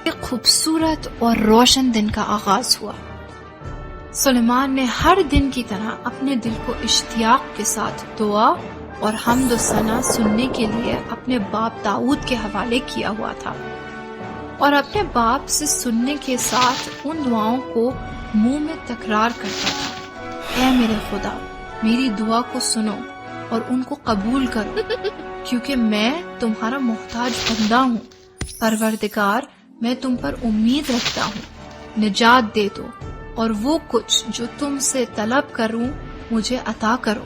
ایک خوبصورت اور روشن دن کا آغاز ہوا۔ سلیمان نے ہر دن کی طرح اپنے دل کو اشتیاق کے ساتھ دعا اور حمد و ثنا سننے کے لیے اپنے باپ داؤد کے حوالے کیا ہوا تھا، اور اپنے باپ سے سننے کے ساتھ ان دعاؤں کو منہ میں تکرار کرتا تھا: اے میرے خدا، میری دعا کو سنو اور ان کو قبول کرو، کیونکہ میں تمہارا محتاج بندہ ہوں۔ پروردگار، میں تم پر امید رکھتا ہوں، نجات دے دو، اور وہ کچھ جو تم سے طلب کروں مجھے عطا کرو۔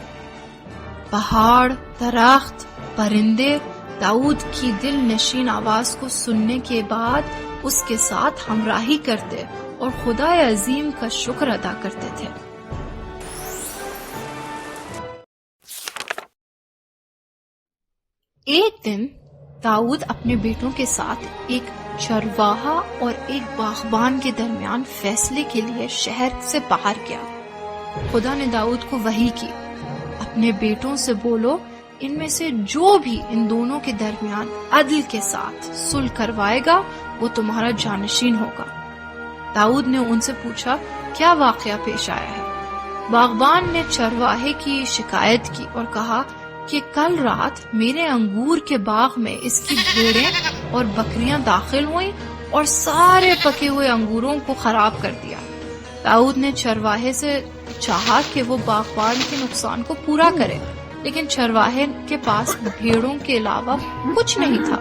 پہاڑ، درخت، پرندے داؤد کی دل نشین آواز کو سننے کے بعد اس کے ساتھ ہمراہی کرتے اور خدا عظیم کا شکر ادا کرتے تھے۔ ایک دن داؤد اپنے بیٹوں کے ساتھ ایک چرواہا اور ایک باغبان کے درمیان فیصلے کے لیے شہر سے باہر گیا۔ خدا نے داؤد کو وحی کی: اپنے بیٹوں سے بولو، ان میں سے جو بھی ان دونوں کے درمیان عدل کے ساتھ صلح کروائے گا وہ تمہارا جانشین ہوگا۔ داؤد نے ان سے پوچھا: کیا واقعہ پیش آیا ہے؟ باغبان نے چرواہے کی شکایت کی اور کہا کہ کل رات میرے انگور کے باغ میں اس کی بھیڑیں اور بکریاں داخل ہوئیں اور سارے پکے ہوئے انگوروں کو خراب کر دیا۔ داؤد نے چرواہے سے چاہا کہ وہ باغبان کے نقصان کو پورا کرے، لیکن چرواہے کے پاس بھیڑوں کے علاوہ کچھ نہیں تھا۔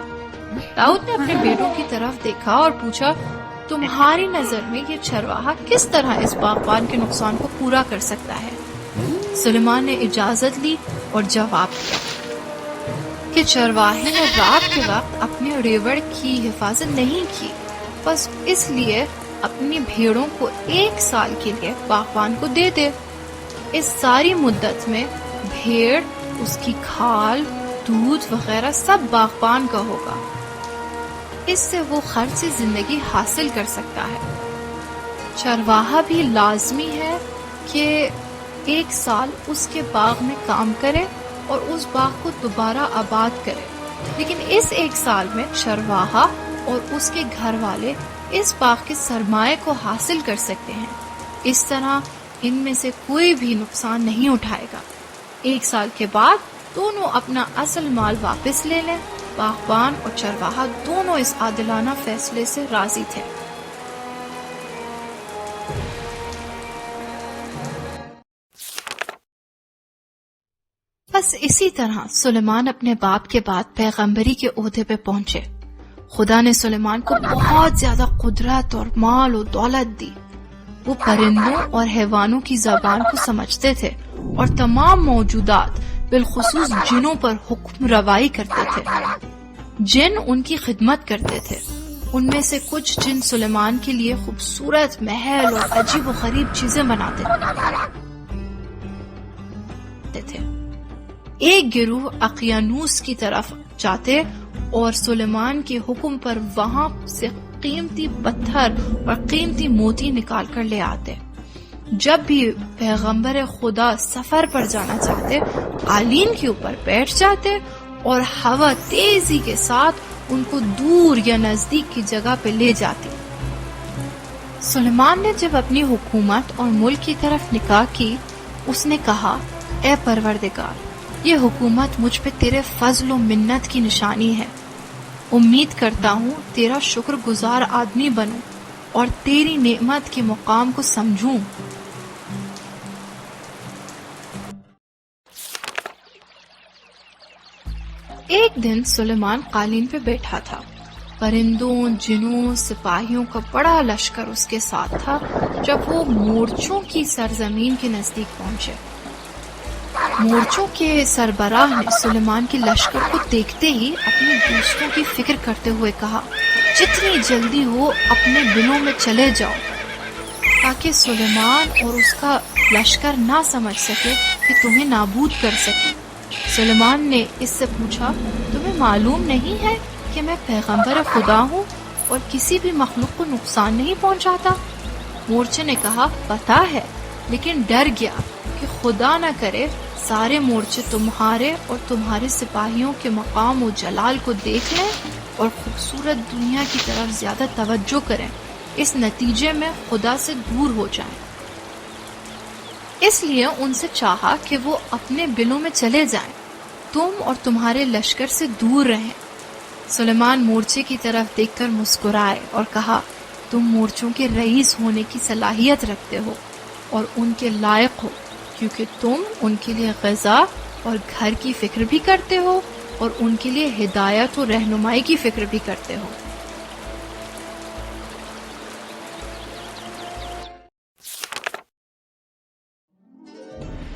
داؤد نے اپنے بیٹوں کی طرف دیکھا اور پوچھا: تمہاری نظر میں یہ چرواہا کس طرح اس باغبان کے نقصان کو پورا کر سکتا ہے؟ سلیمان نے اجازت لی اور جواب دیا کہ چرواہے نے رات کے وقت اپنے ریوڑ کی حفاظت نہیں کی، بس اس لیے اپنی بھیڑوں کو 1 سال کے لیے باغبان کو دے دے۔ اس ساری مدت میں بھیڑ، اس کی کھال، دودھ وغیرہ سب باغبان کا ہوگا، اس سے وہ خرچ زندگی حاصل کر سکتا ہے۔ چرواہا بھی لازمی ہے کہ 1 سال اس کے باغ میں کام کرے اور اس باغ کو دوبارہ آباد کرے، لیکن اس 1 سال میں چرواہا اور اس کے گھر والے اس باغ کے سرمایہ کو حاصل کر سکتے ہیں۔ اس طرح ان میں سے کوئی بھی نقصان نہیں اٹھائے گا۔ 1 سال کے بعد دونوں اپنا اصل مال واپس لے لیں۔ باغبان اور چرواہا دونوں اس عادلانہ فیصلے سے راضی تھے۔ بس اسی طرح سلیمان اپنے باپ کے بعد پیغمبری کے عہدے پہ پہنچے۔ خدا نے سلیمان کو بہت زیادہ قدرت اور مال و دولت دی۔ وہ پرندوں اور حیوانوں کی زبان کو سمجھتے تھے اور تمام موجودات بالخصوص جنوں پر حکم روائی کرتے تھے۔ جن ان کی خدمت کرتے تھے۔ ان میں سے کچھ جن سلیمان کے لیے خوبصورت محل اور عجیب و غریب چیزیں بناتے تھے۔ ایک گروہ اقیانوس کی طرف جاتے اور سلیمان کے حکم پر وہاں سے قیمتی پتھر اور قیمتی موتی نکال کر لے آتے۔ جب بھی پیغمبر خدا سفر پر جانا چاہتے، قالین کے اوپر بیٹھ جاتے اور ہوا تیزی کے ساتھ ان کو دور یا نزدیک کی جگہ پہ لے جاتی۔ سلیمان نے جب اپنی حکومت اور ملک کی طرف نگاہ کی، اس نے کہا: اے پروردگار، یہ حکومت مجھ پہ تیرے فضل و منت کی نشانی ہے۔ امید کرتا ہوں تیرا شکر گزار آدمی بنوں اور تیری نعمت کے مقام کو سمجھوں۔ ایک دن سلیمان قالین پہ بیٹھا تھا۔ پرندوں، جنوں، سپاہیوں کا بڑا لشکر اس کے ساتھ تھا جب وہ مورچوں کی سرزمین کے نزدیک پہنچے۔ مورچوں کے سربراہ نے سلیمان کے لشکر کو دیکھتے ہی اپنے دوستوں کی فکر کرتے ہوئے کہا: جتنی جلدی ہو اپنے بلوں میں چلے جاؤ، تاکہ سلیمان اور اس کا لشکر نہ سمجھ سکے کہ تمہیں نابود کر سکے۔ سلیمان نے اس سے پوچھا: تمہیں معلوم نہیں ہے کہ میں پیغمبر خدا ہوں اور کسی بھی مخلوق کو نقصان نہیں پہنچاتا؟ مورچے نے کہا: پتہ ہے، لیکن ڈر گیا کہ خدا نہ کرے سارے مورچے تمہارے اور تمہارے سپاہیوں کے مقام و جلال کو دیکھ لیں اور خوبصورت دنیا کی طرف زیادہ توجہ کریں، اس نتیجے میں خدا سے دور ہو جائیں۔ اس لیے ان سے چاہا کہ وہ اپنے بلوں میں چلے جائیں، تم اور تمہارے لشکر سے دور رہیں۔ سلیمان مورچے کی طرف دیکھ کر مسکرائے اور کہا، تم مورچوں کے رئیس ہونے کی صلاحیت رکھتے ہو اور ان کے لائق ہو، کیونکہ تم ان کے لیے غذا اور گھر کی فکر بھی کرتے ہو اور ان کے لیے ہدایت و رہنمائی کی فکر بھی کرتے ہو۔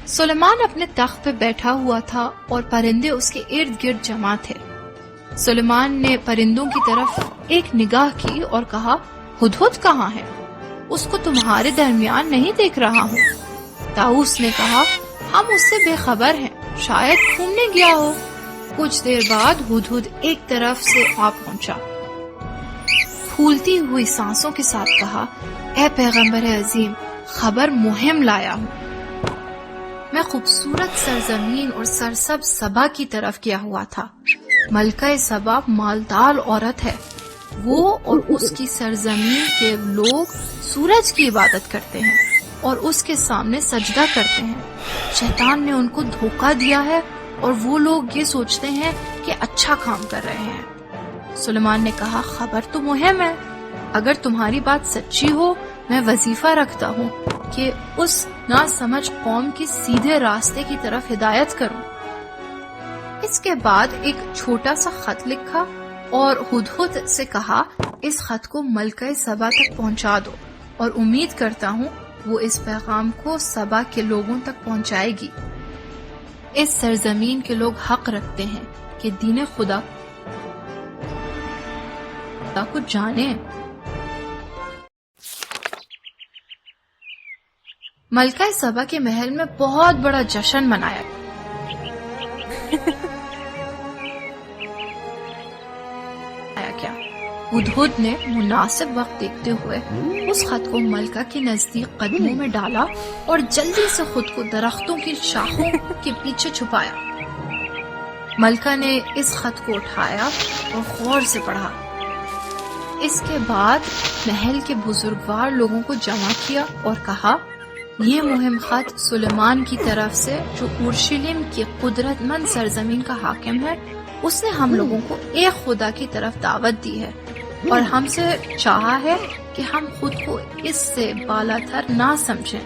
سلیمان اپنے تخت پہ بیٹھا ہوا تھا اور پرندے اس کے ارد گرد جمع تھے۔ سلیمان نے پرندوں کی طرف ایک نگاہ کی اور کہا، ہدہد کہاں ہے؟ اس کو تمہارے درمیان نہیں دیکھ رہا ہوں۔ طاؤس نے کہا، ہم اس سے بے خبر ہیں، شاید گھومنے گیا ہو۔ کچھ دیر بعد ہدہد ایک طرف سے آ پہنچا، پھولتی ہوئی سانسوں کے ساتھ کہا، اے پیغمبر عظیم، خبر مہم لایا ہوں۔ میں خوبصورت سرزمین اور سرسبز سبا کی طرف گیا ہوا تھا۔ ملکہ سبا مالدار عورت ہے، وہ اور اس کی سرزمین کے لوگ سورج کی عبادت کرتے ہیں اور اس کے سامنے سجدہ کرتے ہیں۔ شیطان نے ان کو دھوکہ دیا ہے اور وہ لوگ یہ سوچتے ہیں کہ اچھا کام کر رہے ہیں۔ سلیمان نے کہا، خبر تو مہم ہے، اگر تمہاری بات سچی ہو میں وظیفہ رکھتا ہوں کہ اس ناسمجھ قوم کی سیدھے راستے کی طرف ہدایت کروں۔ اس کے بعد ایک چھوٹا سا خط لکھا اور ہدہد سے کہا، اس خط کو ملکہ سبا تک پہنچا دو اور امید کرتا ہوں وہ اس پیغام کو سبا کے لوگوں تک پہنچائے گی۔ اس سرزمین کے لوگ حق رکھتے ہیں کہ دین خدا کو جانیں۔ ملکہ سبا کے محل میں بہت بڑا جشن منایا گیا۔ ہدہد نے مناسب وقت دیکھتے ہوئے اس خط کو ملکہ کے نزدیک قدموں میں ڈالا اور جلدی سے خود کو درختوں کی شاخوں کے پیچھے چھپایا۔ ملکہ نے اس خط کو اٹھایا اور غور سے پڑھا۔ اس کے بعد محل کے بزرگوار لوگوں کو جمع کیا اور کہا، یہ مہم خط سلیمان کی طرف سے جو اورشلیم کی قدرت مند سرزمین کا حاکم ہے، اس نے ہم لوگوں کو ایک خدا کی طرف دعوت دی ہے اور ہم سے چاہا ہے کہ ہم خود کو اس سے بالاتر نہ سمجھیں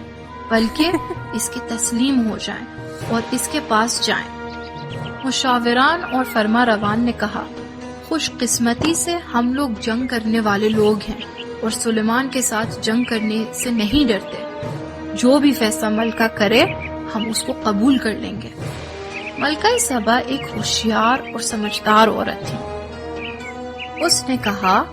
بلکہ اس کے تسلیم ہو جائیں اور اس کے پاس جائیں۔ مشاوران اور فرما روان نے کہا، خوش قسمتی سے ہم لوگ جنگ کرنے والے لوگ ہیں اور سلیمان کے ساتھ جنگ کرنے سے نہیں ڈرتے۔ جو بھی فیصلہ ملکہ کرے ہم اس کو قبول کر لیں گے۔ ملکہ سبا ایک ہوشیار اور سمجھدار عورت تھی۔ اس نے کہا،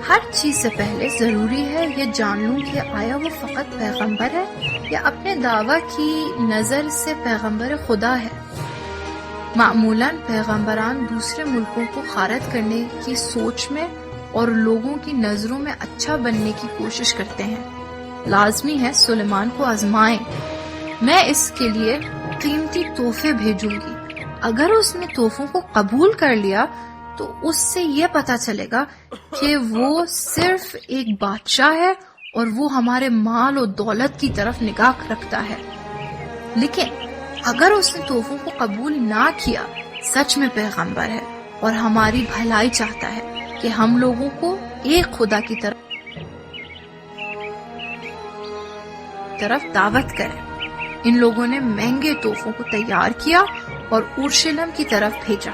ہر چیز سے پہلے ضروری ہے یہ جان لوں کہ آیا وہ فقط پیغمبر ہے یا اپنے دعویٰ کی نظر سے پیغمبر خدا ہے۔ معمولاً پیغمبران دوسرے ملکوں کو خارج کرنے کی سوچ میں اور لوگوں کی نظروں میں اچھا بننے کی کوشش کرتے ہیں۔ لازمی ہے سلیمان کو آزمائیں۔ میں اس کے لیے قیمتی تحفے بھیجوں گی۔ اگر اس نے تحفوں کو قبول کر لیا تو اس سے یہ پتہ چلے گا کہ وہ صرف ایک بادشاہ ہے اور وہ ہمارے مال و دولت کی طرف نگاہ رکھتا ہے۔ لیکن اگر اس نے تحفوں کو قبول نہ کیا، سچ میں پیغمبر ہے اور ہماری بھلائی چاہتا ہے کہ ہم لوگوں کو ایک خدا کی طرف دعوت کریں۔ ان لوگوں نے مہنگے تحفوں کو تیار کیا اور اورشلیم کی طرف بھیجا۔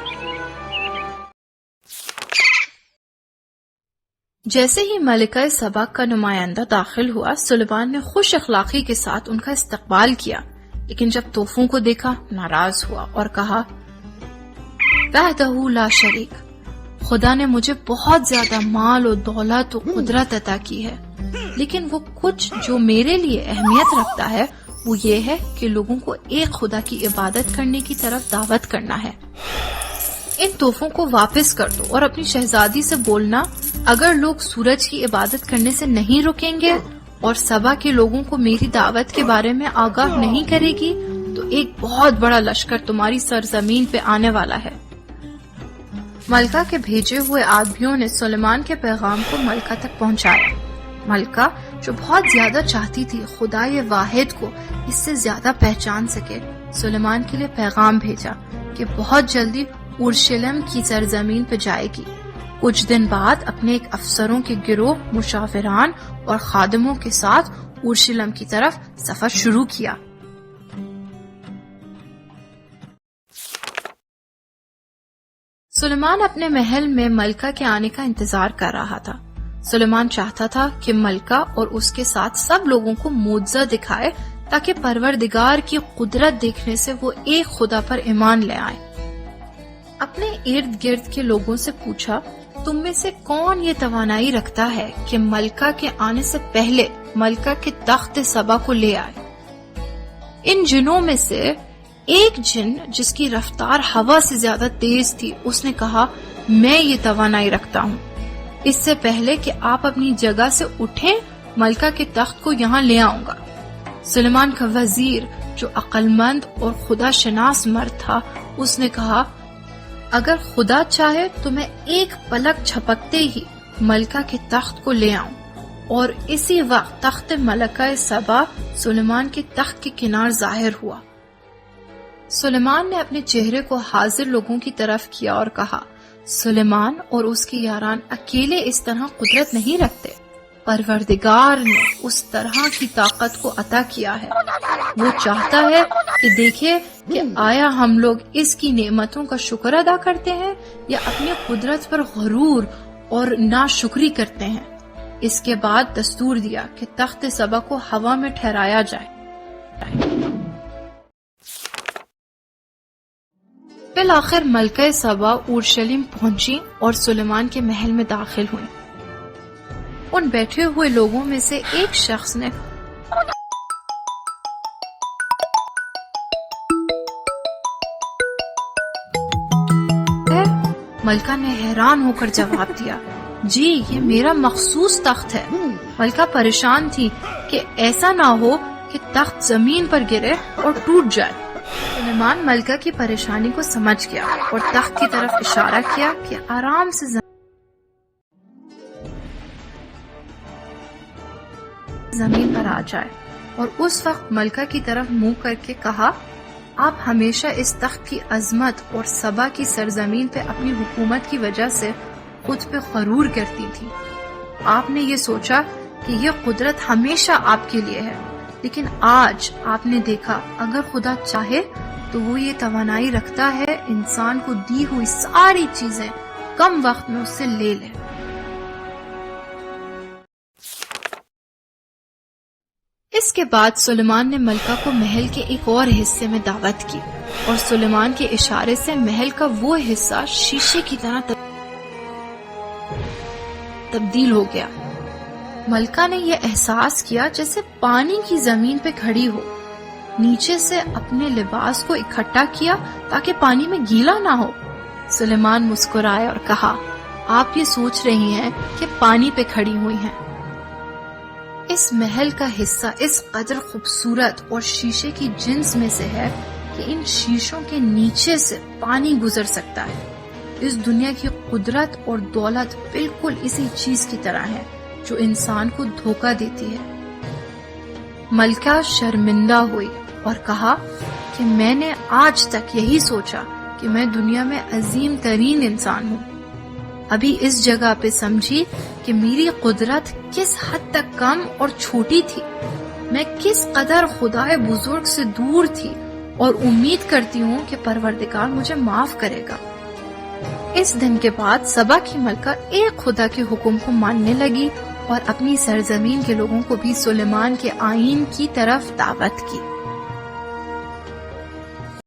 جیسے ہی ملکہ سبا کا نمائندہ داخل ہوا، سلیمان نے خوش اخلاقی کے ساتھ ان کا استقبال کیا، لیکن جب تحفوں کو دیکھا ناراض ہوا اور کہا، وحدہ لا شریک، خدا نے مجھے بہت زیادہ مال و دولت و قدرت عطا کی ہے، لیکن وہ کچھ جو میرے لیے اہمیت رکھتا ہے وہ یہ ہے کہ لوگوں کو ایک خدا کی عبادت کرنے کی طرف دعوت کرنا ہے۔ ان تحفوں کو واپس کر دو اور اپنی شہزادی سے بولنا، اگر لوگ سورج کی عبادت کرنے سے نہیں رکیں گے اور سبا کے لوگوں کو میری دعوت کے بارے میں آگاہ نہیں کرے گی تو ایک بہت بڑا لشکر تمہاری سرزمین پہ آنے والا ہے۔ ملکہ کے بھیجے ہوئے آدمیوں نے سلیمان کے پیغام کو ملکہ تک پہنچایا۔ ملکہ جو بہت زیادہ چاہتی تھی خدائے واحد کو اس سے زیادہ پہچان سکے، سلیمان کے لیے پیغام بھیجا کہ بہت جلدی اورشلیم کی سرزمین پہ جائے گی۔ کچھ دن بعد اپنے ایک افسروں کے گروہ، مشاوران اور خادموں کے ساتھ اورشلیم کی طرف سفر شروع کیا۔ سلیمان اپنے محل میں ملکہ کے آنے کا انتظار کر رہا تھا۔ سلیمان چاہتا تھا کہ ملکہ اور اس کے ساتھ سب لوگوں کو معجزہ دکھائے تاکہ پروردگار کی قدرت دیکھنے سے وہ ایک خدا پر ایمان لے آئے۔ اپنے ارد گرد کے لوگوں سے پوچھا، تم میں سے کون یہ توانائی رکھتا ہے کہ ملکہ کے آنے سے پہلے ملکہ کے تخت سبا کو لے آئے؟ ان جنوں میں سے ایک جن جس کی رفتار ہوا سے زیادہ تیز تھی، اس نے کہا، میں یہ توانائی رکھتا ہوں۔ اس سے پہلے کہ آپ اپنی جگہ سے اٹھیں، ملکہ کے تخت کو یہاں لے آؤں گا۔ سلیمان کا وزیر جو عقل مند اور خدا شناس مرد تھا، اس نے کہا، اگر خدا چاہے تو میں ایک پلک جھپکتے ہی ملکہ کے تخت کو لے آؤں۔ اور اسی وقت تخت ملکہ سبا سلیمان کے تخت کے کنار ظاہر ہوا۔ سلیمان نے اپنے چہرے کو حاضر لوگوں کی طرف کیا اور کہا، سلیمان اور اس کے یاران اکیلے اس طرح قدرت نہیں رکھتے، پروردگار نے اس طرح کی طاقت کو عطا کیا ہے۔ وہ چاہتا ہے کہ دیکھے کہ آیا ہم لوگ اس کی نعمتوں کا شکر ادا کرتے ہیں یا اپنی قدرت پر غرور اور ناشکری کرتے ہیں۔ اس کے بعد دستور دیا کہ تخت سبا کو ہوا میں ٹھہرایا جائے۔ بالآخر ملکہ سبا اورشلیم پہنچی اور سلیمان کے محل میں داخل ہوئی۔ ان بیٹھے ہوئے لوگوں میں سے ایک شخص نے ملکہ نے حیران ہو کر جواب دیا، جی یہ میرا مخصوص تخت ہے۔ ملکہ پریشان تھی کہ ایسا نہ ہو کہ تخت زمین پر گرے اور ٹوٹ جائے۔ سلیمان ملکہ کی پریشانی کو سمجھ گیا اور تخت کی طرف اشارہ کیا کہ آرام سے زمین پر آ جائے، اور اس وقت ملکہ کی طرف منہ کر کے کہا، آپ ہمیشہ اس تخت کی عظمت اور سبا کی سرزمین پہ اپنی حکومت کی وجہ سے خود پہ غرور کرتی تھی۔ آپ نے یہ سوچا کہ یہ قدرت ہمیشہ آپ کے لیے ہے، لیکن آج آپ نے دیکھا اگر خدا چاہے تو وہ یہ توانائی رکھتا ہے انسان کو دی ہوئی ساری چیزیں کم وقت میں اس سے لے لے۔ اس کے بعد سلیمان نے ملکہ کو محل کے ایک اور حصے میں دعوت کی، اور سلیمان کے اشارے سے محل کا وہ حصہ شیشے کی طرح تبدیل ہو گیا۔ ملکہ نے یہ احساس کیا جیسے پانی کی زمین پہ کھڑی ہو، نیچے سے اپنے لباس کو اکٹھا کیا تاکہ پانی میں گیلا نہ ہو۔ سلیمان مسکرائے اور کہا، آپ یہ سوچ رہی ہیں کہ پانی پہ کھڑی ہوئی ہیں۔ اس محل کا حصہ اس قدر خوبصورت اور شیشے کی جنس میں سے ہے کہ ان شیشوں کے نیچے سے پانی گزر سکتا ہے۔ اس دنیا کی قدرت اور دولت بالکل اسی چیز کی طرح ہے جو انسان کو دھوکہ دیتی ہے۔ ملکہ شرمندہ ہوئی اور کہا کہ میں نے آج تک یہی سوچا کہ میں دنیا میں عظیم ترین انسان ہوں۔ ابھی اس جگہ پہ سمجھی کہ میری قدرت کس حد تک کم اور چھوٹی تھی، میں کس قدر خدائے بزرگ سے دور تھی، اور امید کرتی ہوں کہ پروردگار مجھے معاف کرے گا۔ اس دن کے بعد سبا کی ملکہ ایک خدا کے حکم کو ماننے لگی اور اپنی سرزمین کے لوگوں کو بھی سلیمان کے آئین کی طرف دعوت کی۔